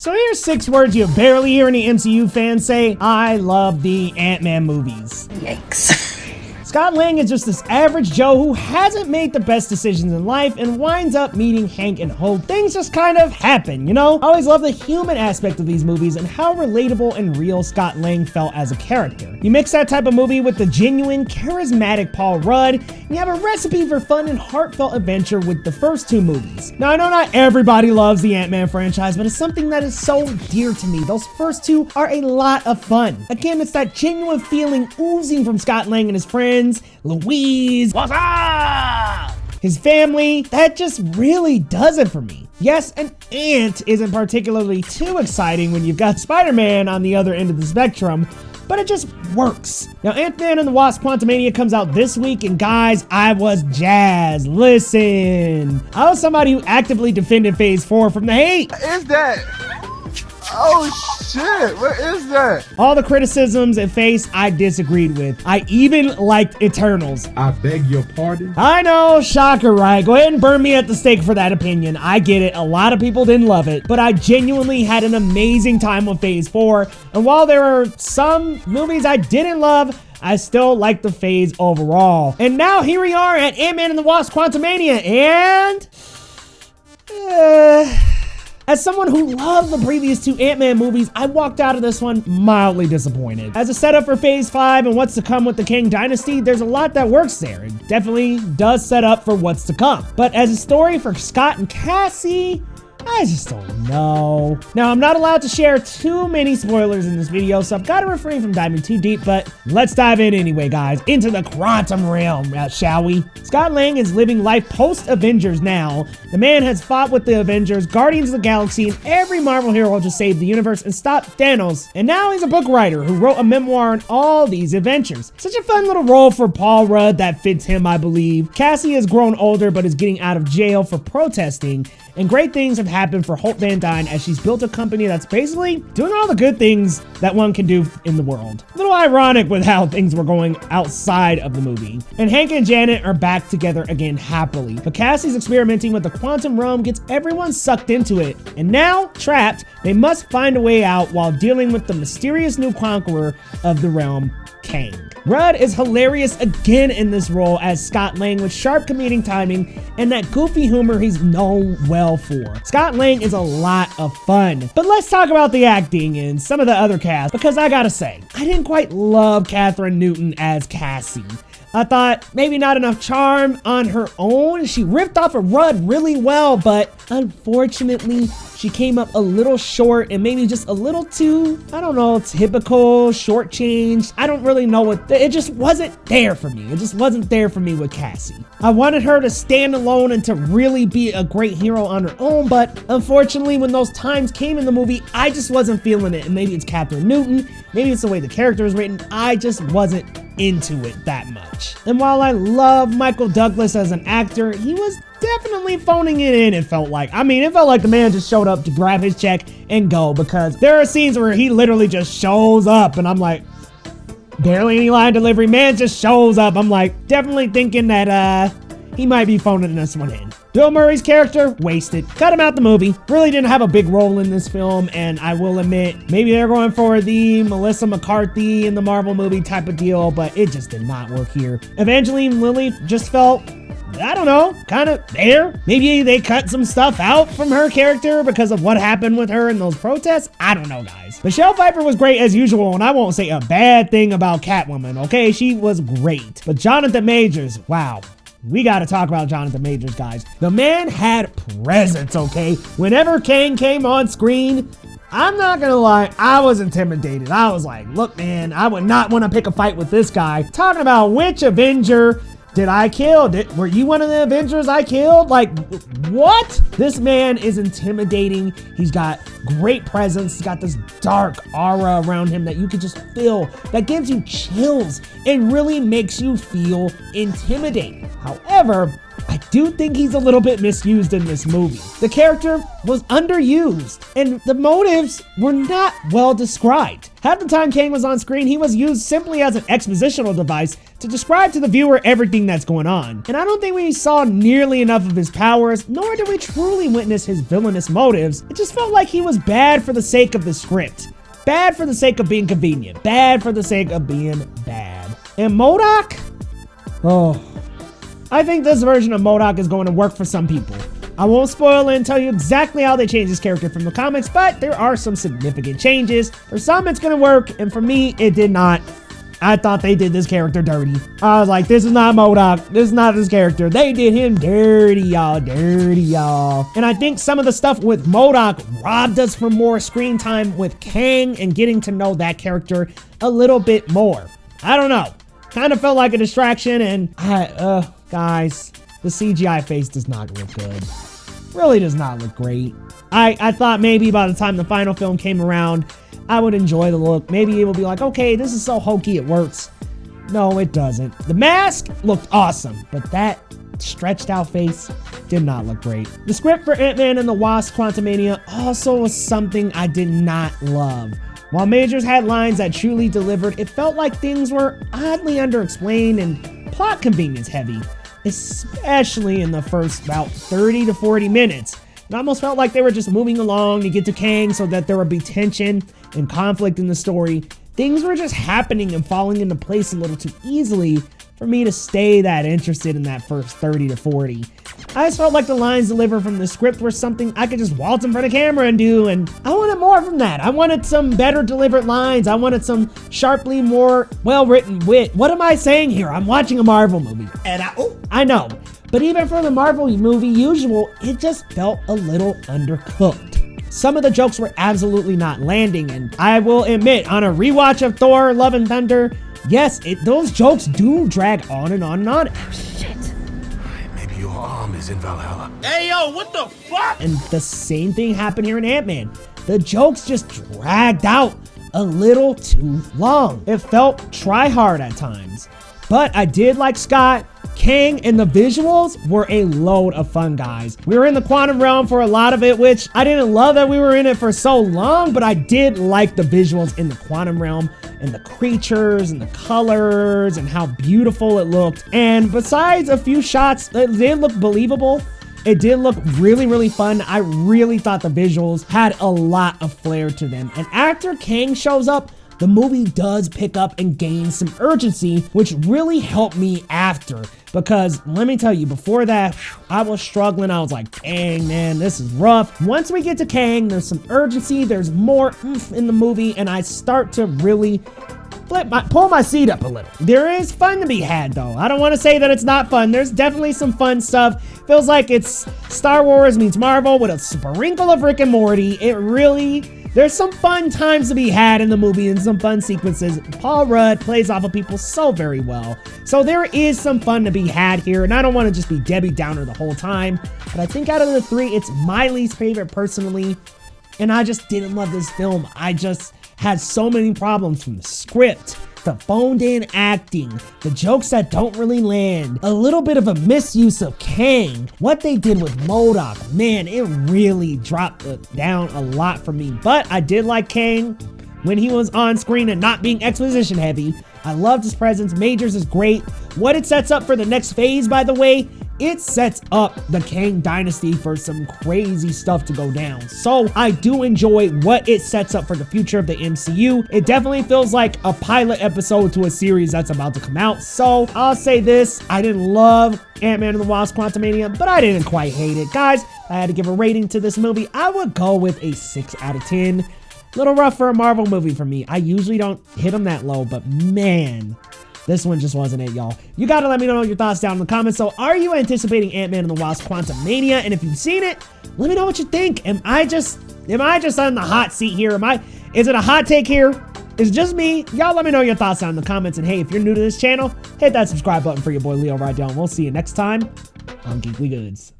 So here's 6 words you barely hear any MCU fans say. I love the Ant-Man movies. Yikes. Scott Lang is just this average Joe who hasn't made the best decisions in life and winds up meeting Hank and Hope. Things just kind of happen, you know? I always love the human aspect of these movies and how relatable and real Scott Lang felt as a character. You mix that type of movie with the genuine, charismatic Paul Rudd, and you have a recipe for fun and heartfelt adventure with the first 2 movies. Now, I know not everybody loves the Ant-Man franchise, but it's something that is so dear to me. Those first 2 are a lot of fun. Again, it's that genuine feeling oozing from Scott Lang and his friends, Louise, what's up? His family, that just really does it for me. Yes, an ant isn't particularly too exciting when you've got Spider-Man on the other end of the spectrum, but it just works. Now, Ant-Man and the Wasp Quantumania comes out this week, and guys, I was jazzed. Listen, I was somebody who actively defended Phase 4 from the hate. What is that? Oh shit, what is that? All the criticisms and Phase I disagreed with. I even liked Eternals. I beg your pardon? I know, shocker, right? Go ahead and burn me at the stake for that opinion. I get it, a lot of people didn't love it, but I genuinely had an amazing time with Phase 4, and while there are some movies I didn't love, I still like the phase overall. And now here we are at Ant-Man and the Wasp Quantumania, and as someone who loved the previous 2 Ant-Man movies, I walked out of this one mildly disappointed. As a setup for Phase 5 and what's to come with the Kang dynasty, there's a lot that works there. It definitely does set up for what's to come. But as a story for Scott and Cassie, I just don't know. Now, I'm not allowed to share too many spoilers in this video, so I've got to refrain from diving too deep, but let's dive in anyway, guys, into the quantum realm, shall we? Scott Lang is living life post-Avengers now. The man has fought with the Avengers, Guardians of the Galaxy, and every Marvel hero to save the universe and stop Thanos. And now he's a book writer who wrote a memoir on all these adventures. Such a fun little role for Paul Rudd that fits him, I believe. Cassie has grown older, but is getting out of jail for protesting. And great things have happened for Hope Van Dyne as she's built a company that's basically doing all the good things that one can do in the world. A little ironic with how things were going outside of the movie. And Hank and Janet are back together again happily. But Cassie's experimenting with the quantum realm gets everyone sucked into it. And now, trapped, they must find a way out while dealing with the mysterious new conqueror of the realm, Kang. Rudd is hilarious again in this role as Scott Lang with sharp comedic timing and that goofy humor he's known well for. Scott Lang is a lot of fun. But let's talk about the acting and some of the other cast, because I gotta say, I didn't quite love Katherine Newton as Cassie. I thought maybe not enough charm on her own. She ripped off of Rudd really well, but unfortunately, she came up a little short and maybe just a little too, I don't know, typical, shortchanged. I don't really know what, it just wasn't there for me. It just wasn't there for me with Cassie. I wanted her to stand alone and to really be a great hero on her own, but unfortunately, when those times came in the movie, I just wasn't feeling it. And maybe it's Katherine Newton, maybe it's the way the character is written. I just wasn't into it that much. And while I love Michael Douglas as an actor, he was definitely phoning it in, it felt like. I mean, it felt like the man just showed up to grab his check and go, because there are scenes where he literally just shows up and I'm like, barely any line delivery, man just shows up. I'm like, definitely thinking that he might be phoning this one in. Bill Murray's character, wasted. Cut him out the movie. Really didn't have a big role in this film, and I will admit, maybe they're going for the Melissa McCarthy in the Marvel movie type of deal, but it just did not work here. Evangeline Lilly just felt, I don't know, kind of there. Maybe they cut some stuff out from her character because of what happened with her in those protests. I don't know, guys. Michelle Pfeiffer was great as usual, and I won't say a bad thing about Catwoman, okay? She was great. But Jonathan Majors, wow. We gotta talk about Jonathan Majors, guys. The man had presence, okay? Whenever Kang came on screen, I'm not gonna lie, I was intimidated. I was like, look, man, I would not want to pick a fight with this guy. Talking about which Avenger did I kill? Were you one of the Avengers I killed? Like, what? This man is intimidating. He's got great presence. He's got this dark aura around him that you can just feel, that gives you chills and really makes you feel intimidating. However, I do think he's a little bit misused in this movie. The character was underused, and the motives were not well described. Half the time Kang was on screen, he was used simply as an expositional device to describe to the viewer everything that's going on. And I don't think we saw nearly enough of his powers, nor did we truly witness his villainous motives. It just felt like he was bad for the sake of the script. Bad for the sake of being convenient. Bad for the sake of being bad. And M.O.D.O.K? Oh, I think this version of M.O.D.O.K is going to work for some people. I won't spoil it and tell you exactly how they changed this character from the comics, but there are some significant changes. For some, it's gonna work, and for me, it did not. I thought they did this character dirty. I was like, this is not M.O.D.O.K. This is not his character. They did him dirty, y'all. Dirty, y'all. And I think some of the stuff with M.O.D.O.K robbed us from more screen time with Kang and getting to know that character a little bit more. I don't know. Kind of felt like a distraction, and guys, the CGI face does not look good. Really does not look great. I thought maybe by the time the final film came around, I would enjoy the look. Maybe it would be like, okay, this is so hokey, it works. No, it doesn't. The mask looked awesome, but that stretched out face did not look great. The script for Ant-Man and the Wasp Quantumania also was something I did not love. While Majors had lines that truly delivered, it felt like things were oddly underexplained and plot convenience heavy, especially in the first about 30 to 40 minutes. It almost felt like they were just moving along to get to Kang so that there would be tension and conflict in the story. Things were just happening and falling into place a little too easily for me to stay that interested in that first 30 to 40. I just felt like the lines delivered from the script were something I could just waltz in front of camera and do, and I wanted more from that. I wanted some better delivered lines. I wanted some sharply more well-written wit. What am I saying here? I'm watching a Marvel movie. And I know, but even for the Marvel movie usual, it just felt a little undercooked. Some of the jokes were absolutely not landing, and I will admit, on a rewatch of Thor: Love and Thunder, yes, those jokes do drag on and on and on. Oh, shit. Maybe your arm is in Valhalla. Hey, yo, what the fuck? And the same thing happened here in Ant-Man. The jokes just dragged out a little too long. It felt try-hard at times. But I did like Scott, Kang, and the visuals were a load of fun, guys. We were in the quantum realm for a lot of it, which I didn't love that we were in it for so long, but I did like the visuals in the quantum realm and the creatures and the colors and how beautiful it looked. And besides a few shots that did look believable, it did look really, really fun. I really thought the visuals had a lot of flair to them. And after Kang shows up, the movie does pick up and gain some urgency, which really helped me after. Because let me tell you, before that, I was struggling. I was like, dang, man, this is rough. Once we get to Kang, there's some urgency, there's more oomph in the movie, and I start to really pull my seat up a little. There is fun to be had, though. I don't want to say that it's not fun. There's definitely some fun stuff. Feels like it's Star Wars meets Marvel with a sprinkle of Rick and Morty. There's some fun times to be had in the movie and some fun sequences. Paul Rudd plays off of people so very well. So there is some fun to be had here, and I don't want to just be Debbie Downer the whole time, but I think out of the three, it's my least favorite personally, and I just didn't love this film. I just had so many problems from the script, the phoned-in acting, the jokes that don't really land, a little bit of a misuse of Kang, what they did with M.O.D.O.K, man, it really dropped down a lot for me. But I did like Kang when he was on screen and not being exposition heavy. I loved his presence. Majors is great. What it sets up for the next phase, by the way, it sets up the Kang dynasty for some crazy stuff to go down. So I do enjoy what it sets up for the future of the MCU. It definitely feels like a pilot episode to a series that's about to come out. So I'll say this, I didn't love Ant-Man and the Wasp Quantumania, but I didn't quite hate it. Guys, if I had to give a rating to this movie, I would go with a 6 out of 10. Little rough for a Marvel movie for me. I usually don't hit them that low, but man, this one just wasn't it, y'all. You gotta let me know your thoughts down in the comments. So are you anticipating Ant-Man and the Wasp Quantumania? And if you've seen it, let me know what you think. Am I just on the hot seat here? Is it a hot take here? Is it just me? Y'all let me know your thoughts down in the comments. And hey, if you're new to this channel, hit that subscribe button for your boy Leo right down. We'll see you next time on Geekly Goods.